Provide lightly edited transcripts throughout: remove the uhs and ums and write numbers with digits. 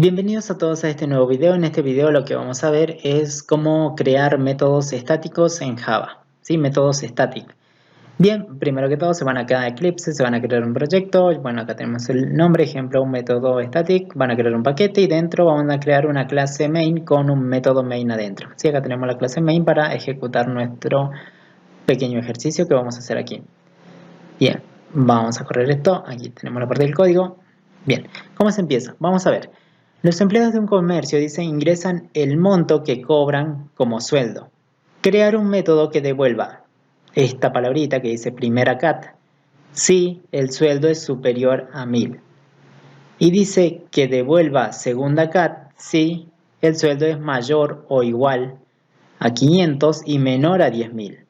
Bienvenidos a todos a este nuevo video. En este video lo que vamos a ver es cómo crear métodos estáticos en Java. ¿Sí? Métodos static. Bien, primero que todo se van a crear Eclipse, se van a crear un proyecto. Bueno, acá tenemos el nombre, ejemplo, un método static. Van a crear un paquete y dentro vamos a crear una clase main con un método main adentro. ¿Sí? Acá tenemos la clase main para ejecutar nuestro pequeño ejercicio que vamos a hacer aquí. Bien, vamos a correr esto. Aquí tenemos la parte del código. Bien, ¿cómo se empieza? Vamos a ver. Los empleados de un comercio, dice, ingresan el monto que cobran como sueldo. Crear un método que devuelva esta palabrita que dice primera cat si el sueldo es superior a 1000. Y dice que devuelva segunda cat si el sueldo es mayor o igual a 500 y menor a 10.000.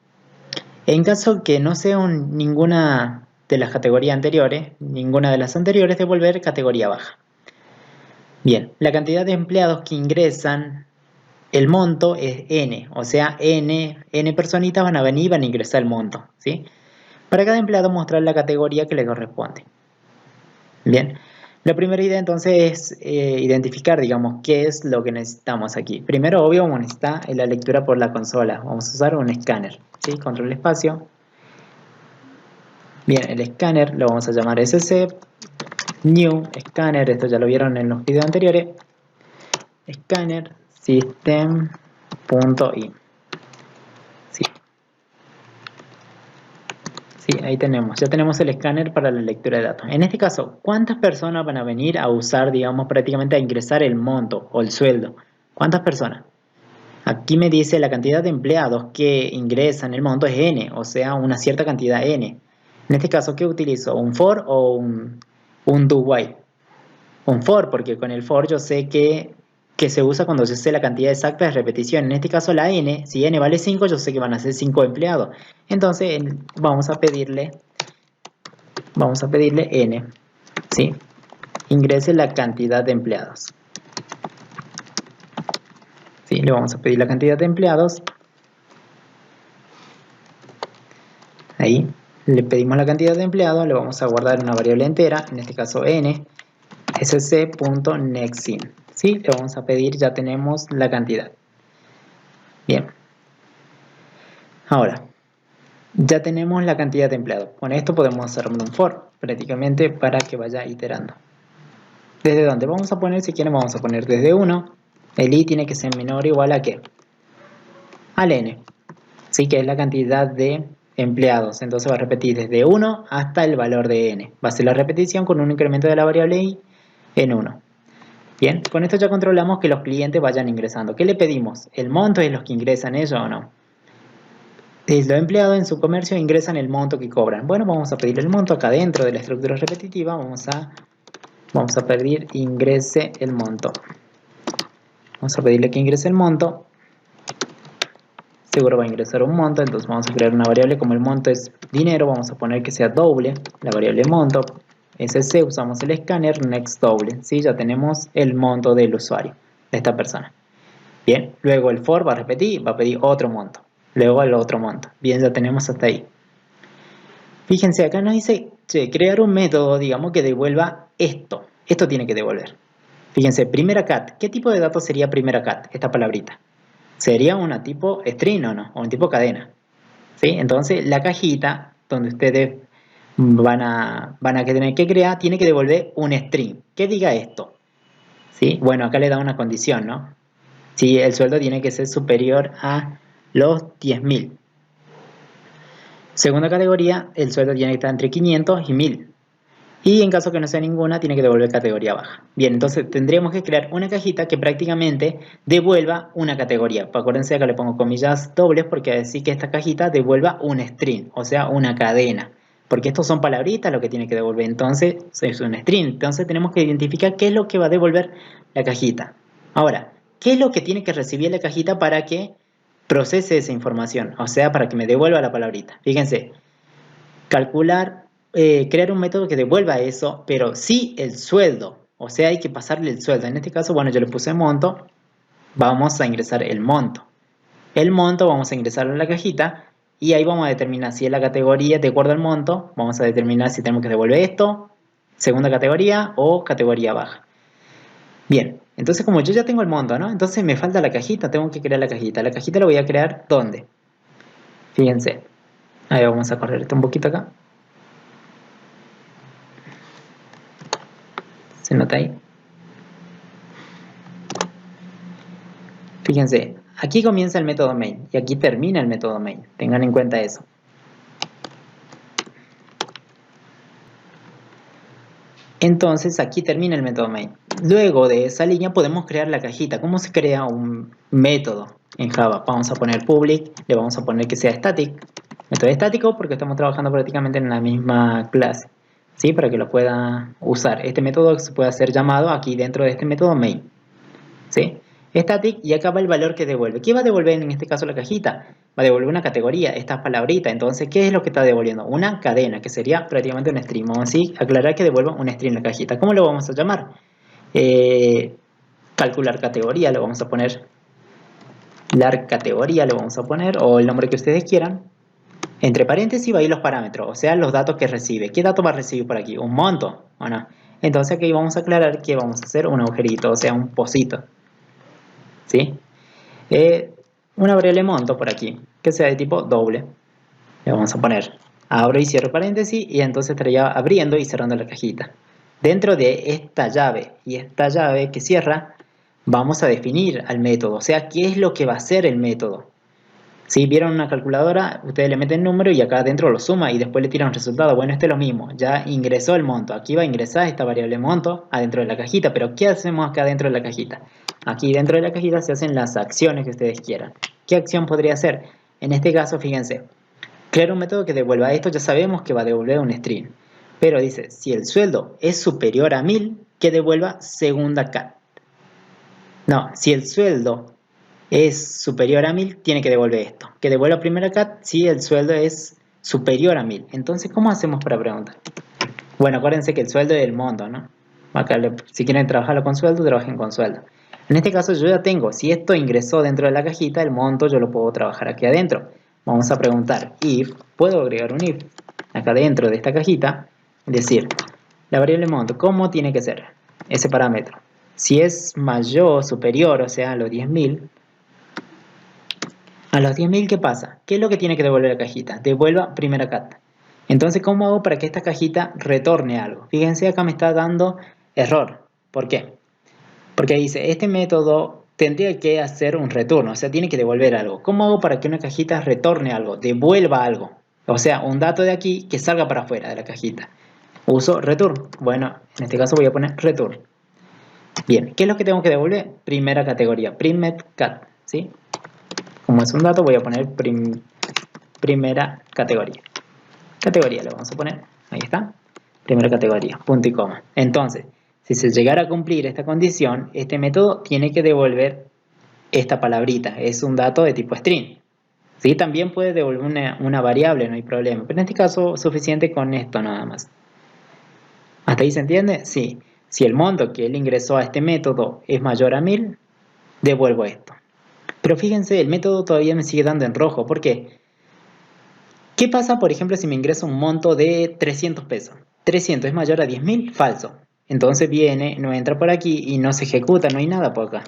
En caso que no sea ninguna de las categorías anteriores, ninguna de las anteriores, devolver categoría baja. Bien, la cantidad de empleados que ingresan, el monto es n, o sea, n personitas van a venir y van a ingresar el monto, ¿sí? Para cada empleado mostrar la categoría que le corresponde. Bien, la primera idea entonces es identificar, digamos, qué es lo que necesitamos aquí. Primero, obvio, vamos a necesitar la lectura por la consola. Vamos a usar un escáner, ¿sí? Control espacio. Bien, el escáner lo vamos a llamar sc, new, escáner, esto ya lo vieron en los videos anteriores. Scanner system.in. Sí. Sí, ahí tenemos. Ya tenemos el escáner para la lectura de datos. En este caso, ¿cuántas personas van a venir a usar, digamos, prácticamente a ingresar el monto o el sueldo? ¿Cuántas personas? Aquí me dice la cantidad de empleados que ingresan el monto es n, o sea, una cierta cantidad n. En este caso, ¿qué utilizo? ¿Un for o un do while? Un for, porque con el for yo sé que se usa cuando yo sé la cantidad exacta de repetición. En este caso la n, si n vale 5, yo sé que van a ser 5 empleados. Entonces vamos a pedirle n, ¿sí? Ingrese la cantidad de empleados. ¿Sí? Le vamos a pedir la cantidad de empleados. Ahí le pedimos la cantidad de empleados, le vamos a guardar una variable entera, en este caso n, sc.nextIn. ¿Sí? Le vamos a pedir, ya tenemos la cantidad. Bien. Ahora, ya tenemos la cantidad de empleados. Con esto podemos hacer un for, prácticamente, para que vaya iterando. ¿Desde dónde? Vamos a poner, si quieren, vamos a poner desde 1. El i tiene que ser menor o igual a ¿qué? Al n. Sí, que es la cantidad de empleados. Entonces va a repetir desde 1 hasta el valor de n. Va a ser la repetición con un incremento de la variable i en 1. Bien, con esto ya controlamos que los clientes vayan ingresando. ¿Qué le pedimos? ¿El monto es los que ingresan ellos o no? Los empleados en su comercio ingresan el monto que cobran. Bueno, vamos a pedir el monto acá dentro de la estructura repetitiva. Vamos a pedir ingrese el monto. Vamos a pedirle que ingrese el monto. Seguro va a ingresar un monto, entonces vamos a crear una variable. Como el monto es dinero, vamos a poner que sea doble la variable monto. SC, usamos el escáner, next doble. ¿Sí? Ya tenemos el monto del usuario, de esta persona. Bien, luego el for va a repetir, va a pedir otro monto. Luego el otro monto. Bien, ya tenemos hasta ahí. Fíjense, acá nos dice crear un método, digamos, que devuelva esto. Esto tiene que devolver. Fíjense, primera cat. ¿Qué tipo de dato sería primera cat? Esta palabrita. Sería una tipo string o no, o un tipo cadena. ¿Sí? Entonces, la cajita donde ustedes van a tener que crear tiene que devolver un string. ¿Qué diga esto? ¿Sí? Bueno, acá le da una condición, ¿no? Si el sueldo tiene que ser superior a los 10.000. Segunda categoría, el sueldo tiene que estar entre 500 y 1000. Y en caso que no sea ninguna, tiene que devolver categoría baja. Bien, entonces tendríamos que crear una cajita que prácticamente devuelva una categoría. Acuérdense que le pongo comillas dobles porque decir que esta cajita devuelva un string, o sea, una cadena. Porque estos son palabritas lo que tiene que devolver, entonces es un string. Entonces tenemos que identificar qué es lo que va a devolver la cajita. Ahora, ¿qué es lo que tiene que recibir la cajita para que procese esa información? O sea, para que me devuelva la palabrita. Fíjense, calcular, crear un método que devuelva eso, pero sí el sueldo. O sea, hay que pasarle el sueldo. En este caso, bueno, yo le puse monto. Vamos a ingresar el monto. El monto vamos a ingresarlo en la cajita y ahí vamos a determinar si es la categoría de acuerdo al monto. Vamos a determinar si tenemos que devolver esto, segunda categoría o categoría baja. Bien, Entonces, como yo ya tengo el monto, ¿no? Entonces me falta la cajita, tengo que crear la cajita. La cajita la voy a crear, ¿dónde? Fíjense. Ahí vamos a correr esto un poquito acá. ¿Se nota ahí? Fíjense, aquí comienza el método main y aquí termina el método main. Tengan en cuenta eso. Entonces aquí termina el método main. Luego de esa línea podemos crear la cajita. ¿Cómo se crea un método en Java? Vamos a poner public, le vamos a poner que sea static. Método estático porque estamos trabajando prácticamente en la misma clase. ¿Sí? Para que lo pueda usar. Este método se puede hacer llamado aquí dentro de este método main. ¿Sí? Static y acá va el valor que devuelve. ¿Qué va a devolver en este caso la cajita? Va a devolver una categoría, esta palabrita. Entonces, ¿qué es lo que está devolviendo? Una cadena, que sería prácticamente un string. Vamos a aclarar que devuelva un string la cajita. ¿Cómo lo vamos a llamar? Calcular categoría, le vamos a poner lar categoría, le vamos a poner, o el nombre que ustedes quieran. Entre paréntesis va a ir los parámetros, o sea, los datos que recibe. ¿Qué dato va a recibir por aquí? ¿Un monto o no? Entonces aquí vamos a aclarar que vamos a hacer un agujerito, o sea, un pocito. ¿Sí? Una variable monto por aquí, que sea de tipo doble. Le vamos a poner abro y cierro paréntesis y entonces estaría abriendo y cerrando la cajita. Dentro de esta llave y esta llave que cierra, vamos a definir al método, o sea, qué es lo que va a hacer el método. Si vieron una calculadora, ustedes le meten el número y acá adentro lo suma y después le tiran un resultado. Bueno, este es lo mismo, ya ingresó el monto. Aquí va a ingresar esta variable monto adentro de la cajita, pero ¿qué hacemos acá dentro de la cajita? Aquí dentro de la cajita se hacen las acciones que ustedes quieran. ¿Qué acción podría ser? En este caso, fíjense, crear un método que devuelva esto, ya sabemos que va a devolver un string. Pero dice, si el sueldo es superior a 1000, que devuelva segunda cat. No, si el sueldo es superior a 1000, tiene que devolver esto. Que devuelva primera cat si el sueldo es superior a 1000. Entonces, ¿cómo hacemos para preguntar? Bueno, acuérdense que el sueldo es el monto, ¿no? Acá si quieren trabajarlo con sueldo, trabajen con sueldo. En este caso yo ya tengo, si esto ingresó dentro de la cajita, el monto yo lo puedo trabajar aquí adentro. Vamos a preguntar if, puedo agregar un if acá dentro de esta cajita, es decir, la variable monto, ¿cómo tiene que ser ese parámetro? Si es mayor o superior, o sea, a los 10.000, a los 10.000, ¿qué pasa? ¿Qué es lo que tiene que devolver la cajita? Devuelva primera cat. Entonces, ¿cómo hago para que esta cajita retorne algo? Fíjense, acá me está dando error. ¿Por qué? Porque dice, este método tendría que hacer un retorno, o sea, tiene que devolver algo. ¿Cómo hago para que una cajita retorne algo, devuelva algo? O sea, un dato de aquí que salga para afuera de la cajita. Uso return. Bueno, en este caso voy a poner return. Bien, ¿qué es lo que tengo que devolver? Primera categoría, primet cat, ¿sí? Como es un dato, voy a poner primera categoría. Categoría le vamos a poner, ahí está. Primera categoría, punto y coma. Entonces, si se llegara a cumplir esta condición, este método tiene que devolver esta palabrita. Es un dato de tipo string. ¿Sí? También puede devolver una variable, no hay problema. Pero en este caso, suficiente con esto nada más. ¿Hasta ahí se entiende? Sí. Si el monto que él ingresó a este método es mayor a 1000, devuelvo esto. Pero fíjense, el método todavía me sigue dando en rojo. ¿Por qué? ¿Qué pasa, por ejemplo, si me ingreso un monto de 300 pesos? 300 es mayor a 10.000, falso. Entonces viene, no entra por aquí y no se ejecuta, no hay nada por acá.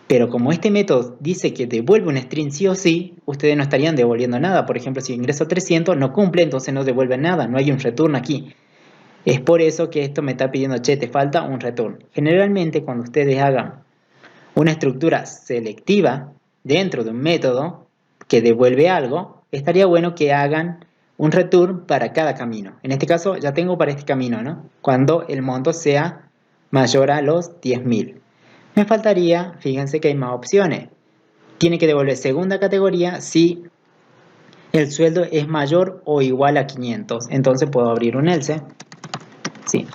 Pero como este método dice que devuelve un string sí o sí, ustedes no estarían devolviendo nada. Por ejemplo, si ingreso 300, no cumple, entonces no devuelve nada, no hay un return aquí. Es por eso que esto me está pidiendo, che, te falta un return. Generalmente, cuando ustedes hagan una estructura selectiva dentro de un método que devuelve algo, estaría bueno que hagan un return para cada camino. En este caso ya tengo para este camino, ¿no? Cuando el monto sea mayor a los 10.000. Me faltaría, fíjense que hay más opciones. Tiene que devolver segunda categoría si el sueldo es mayor o igual a 500. Entonces puedo abrir un else. Sí,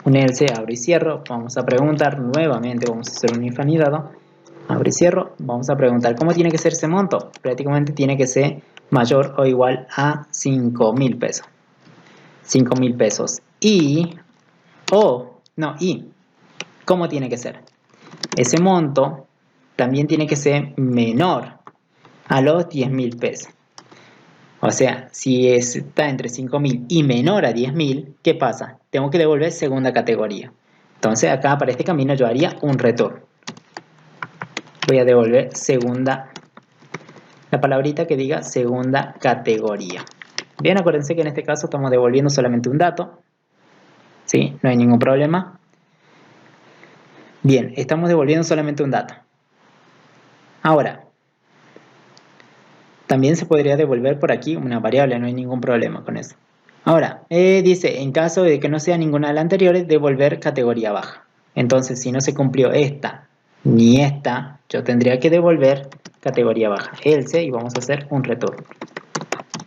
un else, abro y cierro. Vamos a preguntar nuevamente, vamos a hacer un if anidado. Abro y cierro. Vamos a preguntar cómo tiene que ser ese monto. Prácticamente tiene que ser mayor o igual a 5.000 pesos. 5.000 pesos. Y, ¿cómo tiene que ser? Ese monto también tiene que ser menor a los 10.000 pesos. O sea, si está entre 5.000 y menor a 10.000, ¿qué pasa? Tengo que devolver segunda categoría. Entonces acá para este camino yo haría un return. Voy a devolver segunda, la palabrita que diga segunda categoría. Bien, acuérdense que en este caso estamos devolviendo solamente un dato. ¿Sí? No hay ningún problema. Bien, estamos devolviendo solamente un dato. Ahora, también se podría devolver por aquí una variable, no hay ningún problema con eso. Ahora, dice, en caso de que no sea ninguna de las anteriores, devolver categoría baja. Entonces, si no se cumplió esta ni esta, yo tendría que devolver categoría baja. Else, y vamos a hacer un return.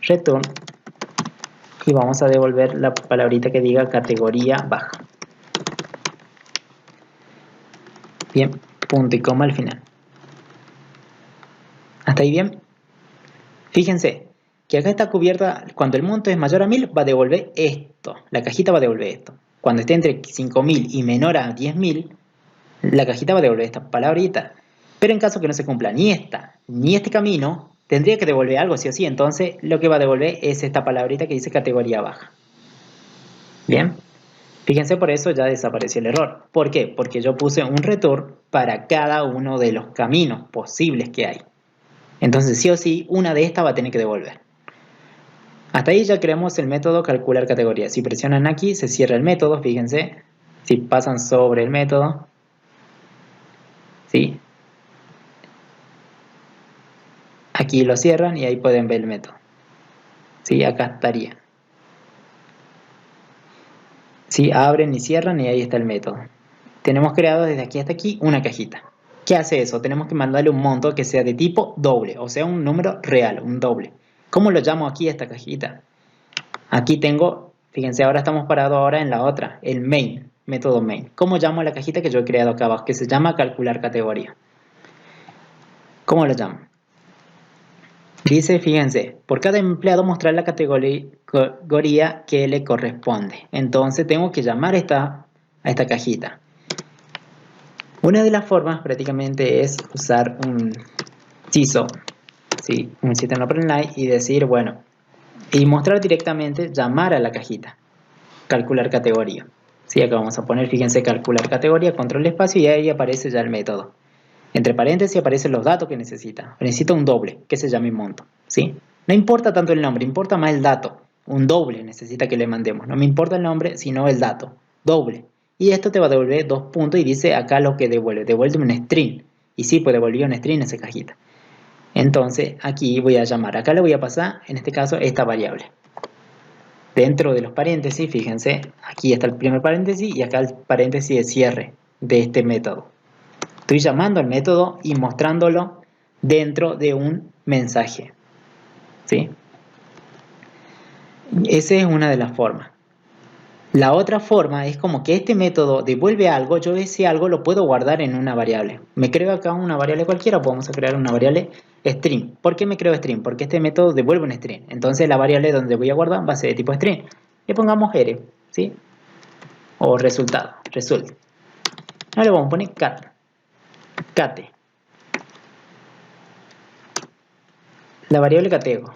Return, y vamos a devolver la palabrita que diga categoría baja. Bien, punto y coma al final. ¿Hasta ahí bien? Fíjense que acá está cubierta, cuando el monto es mayor a 1000 va a devolver esto, la cajita va a devolver esto. Cuando esté entre 5000 y menor a 10000, la cajita va a devolver esta palabrita. Pero en caso que no se cumpla ni esta, ni este camino, tendría que devolver algo sí o sí. Entonces lo que va a devolver es esta palabrita que dice categoría baja. Bien, fíjense, por eso ya desapareció el error. ¿Por qué? Porque yo puse un return para cada uno de los caminos posibles que hay. Entonces sí o sí, una de estas va a tener que devolver. Hasta ahí ya creamos el método calcular categoría. Si presionan aquí, se cierra el método, fíjense. Si pasan sobre el método, ¿sí? Aquí lo cierran y ahí pueden ver el método. ¿Sí? Acá estaría. ¿Sí? Abren y cierran y ahí está el método. Tenemos creado desde aquí hasta aquí una cajita. ¿Qué hace eso? Tenemos que mandarle un monto que sea de tipo doble, o sea, un número real, un doble. ¿Cómo lo llamo aquí a esta cajita? Aquí tengo, fíjense, ahora estamos parados ahora en la otra, el main, método main. ¿Cómo llamo a la cajita que yo he creado acá abajo, que se llama calcular categoría? ¿Cómo lo llamo? Dice, fíjense, por cada empleado mostrar la categoría que le corresponde. Entonces tengo que llamar a esta cajita. Una de las formas prácticamente es usar un CISO, ¿sí? Un System Open Line, y decir, bueno, y mostrar directamente, llamar a la cajita, calcular categoría. ¿Sí? Acá vamos a poner, fíjense, calcular categoría, control espacio, y ahí aparece ya el método. Entre paréntesis aparecen los datos que necesita. Necesita un doble, que se llame monto. ¿Sí? No importa tanto el nombre, importa más el dato. Un doble necesita que le mandemos. No me importa el nombre, sino el dato. Doble. Y esto te va a devolver 2 puntos y dice acá lo que devuelve. Devuelve un string. Y sí, pues devolvió un string en esa cajita. Entonces aquí voy a llamar. Acá le voy a pasar, en este caso, esta variable. Dentro de los paréntesis, fíjense, aquí está el primer paréntesis y acá el paréntesis de cierre de este método. Estoy llamando al método y mostrándolo dentro de un mensaje. ¿Sí? Esa es una de las formas. La otra forma es como que este método devuelve algo, yo ese algo lo puedo guardar en una variable. Me creo acá una variable cualquiera, podemos crear una variable string. ¿Por qué me creo string? Porque este método devuelve un string. Entonces la variable donde voy a guardar va a ser de tipo string. Le pongamos R, ¿sí? O resultado, result. Ahora le vamos a poner cate. La variable catego.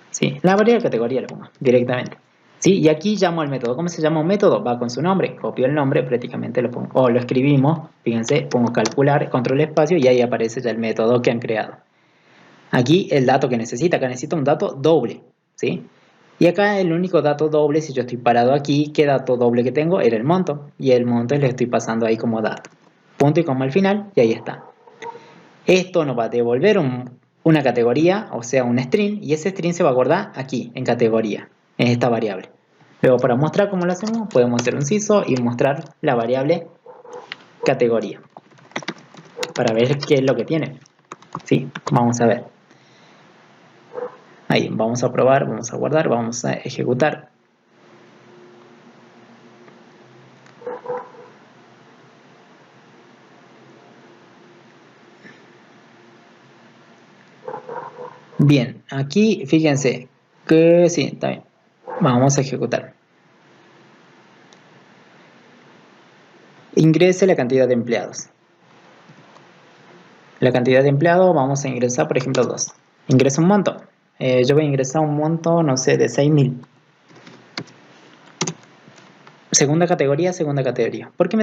¿Sí? La variable categoría le pongo directamente. ¿Sí? Y aquí llamo al método. ¿Cómo se llama un método? Va con su nombre. Copio el nombre, prácticamente lo pongo. O lo escribimos, fíjense, pongo calcular, control espacio y ahí aparece ya el método que han creado. Aquí el dato que necesita. Acá necesita un dato doble. ¿Sí? Y acá el único dato doble, si yo estoy parado aquí, ¿qué dato doble que tengo? Era el monto. Y el monto le estoy pasando ahí como dato. Punto y coma al final y ahí está. Esto nos va a devolver una categoría, o sea, un string, y ese string se va a guardar aquí, en categoría, en esta variable. Luego, para mostrar cómo lo hacemos, podemos hacer un CISO y mostrar la variable categoría, para ver qué es lo que tiene. ¿Sí? Vamos a ver. Ahí, vamos a probar, vamos a guardar, vamos a ejecutar. Bien, aquí fíjense que sí, está bien. Vamos a ejecutar. Ingrese la cantidad de empleados. La cantidad de empleados vamos a ingresar, por ejemplo, 2. Ingresa un monto. Yo voy a ingresar un monto, no sé, de 6000. Segunda categoría, segunda categoría. ¿Por qué